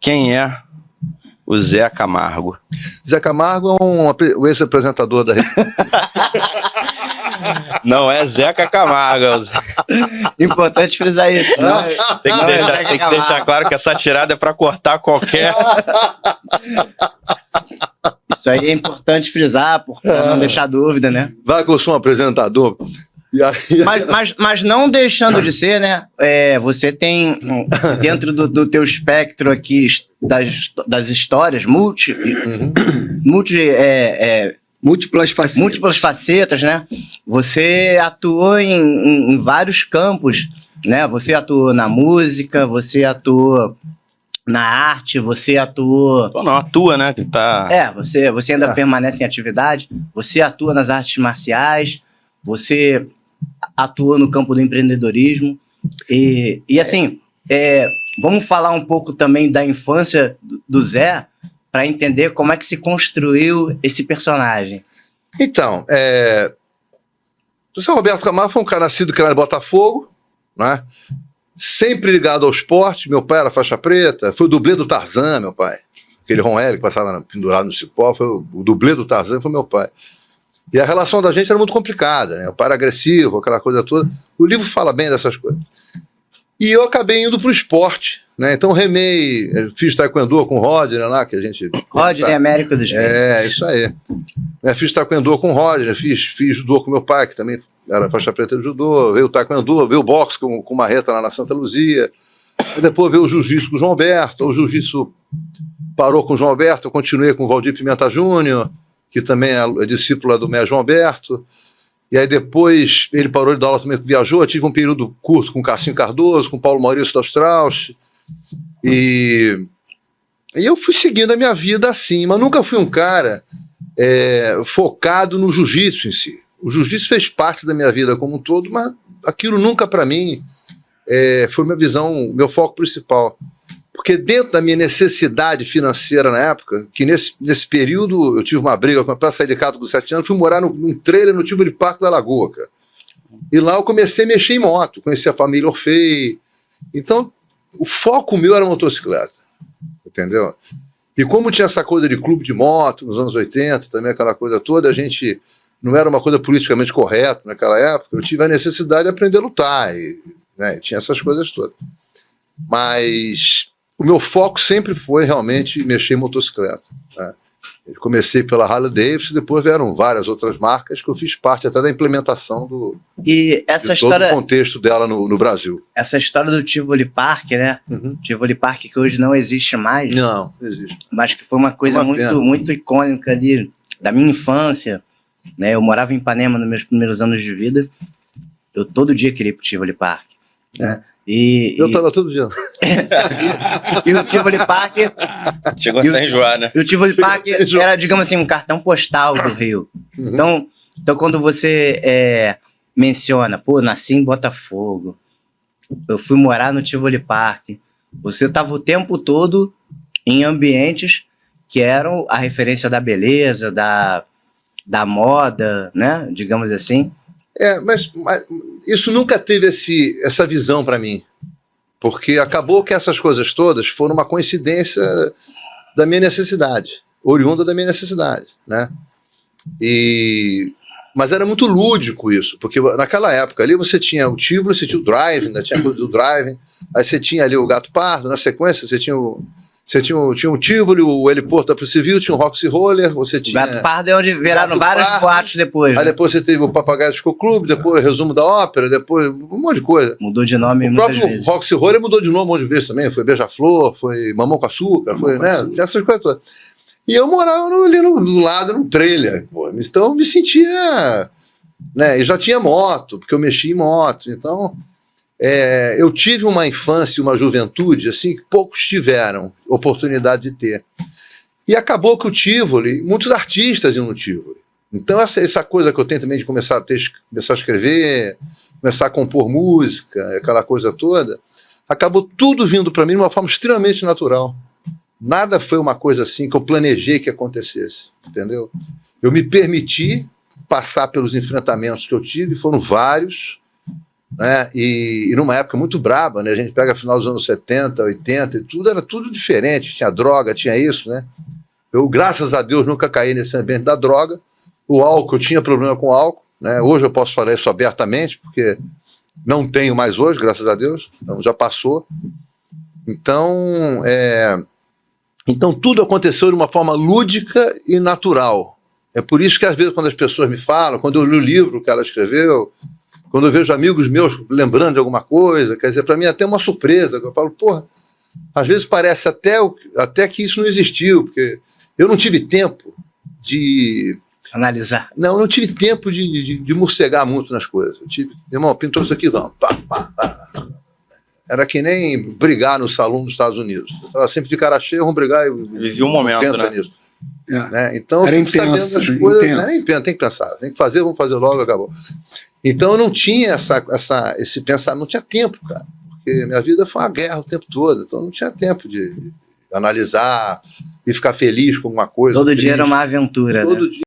Quem é o Zé Camargo? Zé Camargo é o ex-apresentador da... Não é Zeca Camargo. Importante frisar isso. Tem que deixar claro que essa tirada é para cortar qualquer... Isso aí é importante frisar, para não deixar dúvida, né? Vai que eu sou um apresentador... Mas não deixando de ser, né? Você tem dentro do teu espectro aqui das histórias múltiplas facetas, né? Você atuou em vários campos, né? Você atuou na música, você atuou na arte, você atuou... Não atua, né? Que tá... você ainda permanece em atividade, você atua nas artes marciais, você atuou no campo do empreendedorismo e assim, vamos falar um pouco também da infância do Zé para entender como é que se construiu esse personagem. Então, o Zé Roberto Camargo foi um cara nascido e criado em Botafogo, né? Sempre ligado ao esporte. Meu pai era faixa preta, foi o dublê do Tarzan, meu pai. Aquele Ron L que passava pendurado no cipó, foi o dublê do Tarzan, foi meu pai. E a relação da gente era muito complicada, né? O pai era agressivo, aquela coisa toda. O livro fala bem dessas coisas. E eu acabei indo pro esporte, né? Então remei, fiz taekwondo com o Rodney lá, que a gente... Rodney Américo dos Reis. Isso aí. Fiz taekwondo com o Rodney, fiz judô com meu pai, que também era faixa preta de judô, veio o taekwondo, veio o boxe com o Marreta lá na Santa Luzia, e depois veio o jiu-jitsu com o João Alberto, o jiu-jitsu parou com o João Alberto, eu continuei com o Valdir Pimenta Júnior, que também é discípula do mestre João Alberto, e aí depois ele parou de dar aula também, viajou, eu tive um período curto com o Cassinho Cardoso, com o Paulo Maurício da Strauss, e eu fui seguindo a minha vida assim, mas nunca fui um cara focado no jiu-jitsu em si. O jiu-jitsu fez parte da minha vida como um todo, mas aquilo nunca para mim foi minha visão, meu foco principal. Porque dentro da minha necessidade financeira na época, que nesse período eu tive uma briga para sair de casa com 7 anos, fui morar num trailer no Tivoli Parque da Lagoa, cara. E lá eu comecei a mexer em moto, conheci a família Orfei. Então, o foco meu era motocicleta, entendeu? E como tinha essa coisa de clube de moto nos anos 80, também aquela coisa toda, a gente não era uma coisa politicamente correta naquela época, eu tive a necessidade de aprender a lutar, né, tinha essas coisas todas. Mas o meu foco sempre foi realmente mexer em motocicleta, né? Eu comecei pela Harley Davidson, depois vieram várias outras marcas que eu fiz parte até da implementação todo o contexto dela no Brasil. Essa história do Tivoli Park, né? Tivoli Park que hoje não existe mais. Não existe. Mas que foi uma coisa muito icônica ali da minha infância, né? Eu morava em Ipanema nos meus primeiros anos de vida. Eu todo dia queria ir pro Tivoli Park, né? Eu tava todo dia. E o Tivoli Park... Chegou até a enjoar, né? E o Tivoli Park era, digamos assim, um cartão postal do Rio. Então quando você menciona, nasci em Botafogo, eu fui morar no Tivoli Park, você estava o tempo todo em ambientes que eram a referência da beleza, da moda, né? Digamos assim. Mas isso nunca teve essa visão para mim, porque acabou que essas coisas todas foram uma coincidência da minha necessidade, oriunda da minha necessidade, né? Mas era muito lúdico isso, porque naquela época ali você tinha o Tivoli, você tinha o Driving, ainda tinha coisa do Driving, aí você tinha ali o Gato Pardo, na sequência você tinha o Tivoli, o heliporto da Polícia Civil, tinha o Roxy Roller, você tinha... O Gato Pardo é onde viraram vários boatos depois. Aí depois você teve o Papagaio Disco Clube, depois o Resumo da Ópera, depois um monte de coisa. Mudou de nome muitas vezes. O próprio Roxy Roller mudou de nome um monte de vezes também, foi Beija-Flor, foi Mamão com Açúcar, essas coisas todas. E eu morava ali do lado, num trailer, então eu me sentia... né, e já tinha moto, porque eu mexia em moto, então... eu tive uma infância e uma juventude assim que poucos tiveram oportunidade de ter. E acabou que o Tivoli, muitos artistas iam no Tivoli. Então essa coisa que eu tenho também de começar a escrever, começar a compor música, aquela coisa toda, acabou tudo vindo para mim de uma forma extremamente natural. Nada foi uma coisa assim que eu planejei que acontecesse, entendeu? Eu me permiti passar pelos enfrentamentos que eu tive, foram vários, né? E numa época muito braba, né? A gente pega final dos anos 70, 80 e tudo, era tudo diferente, tinha droga, tinha isso, né? Eu, graças a Deus, nunca caí nesse ambiente da droga. O álcool, eu tinha problema com álcool, né? Hoje eu posso falar isso abertamente, porque não tenho mais hoje, graças a Deus, então já passou. Então tudo aconteceu de uma forma lúdica e natural. É por isso que às vezes quando as pessoas me falam, quando eu li o livro que ela escreveu, quando eu vejo amigos meus lembrando de alguma coisa, quer dizer, para mim é até uma surpresa, eu falo, porra, às vezes parece até que isso não existiu, porque eu não tive tempo de... Analisar. Não, eu não tive tempo de morcegar muito nas coisas. Eu tive, irmão, pintou isso aqui, vamos, pá, pá, pá. Era que nem brigar no salão dos Estados Unidos. Eu estava sempre de cara cheia, vamos brigar e Vivi um momento, né? nisso. Né? Então, Era eu fico sabendo intenso, das coisas. intenso. Não é intenso, tem que pensar, tem que fazer, vamos fazer logo, acabou. Então eu não tinha esse pensamento, não tinha tempo, cara. Porque minha vida foi uma guerra o tempo todo, então não tinha tempo de analisar e ficar feliz com alguma coisa. Todo dia era uma aventura, Todo né? dia.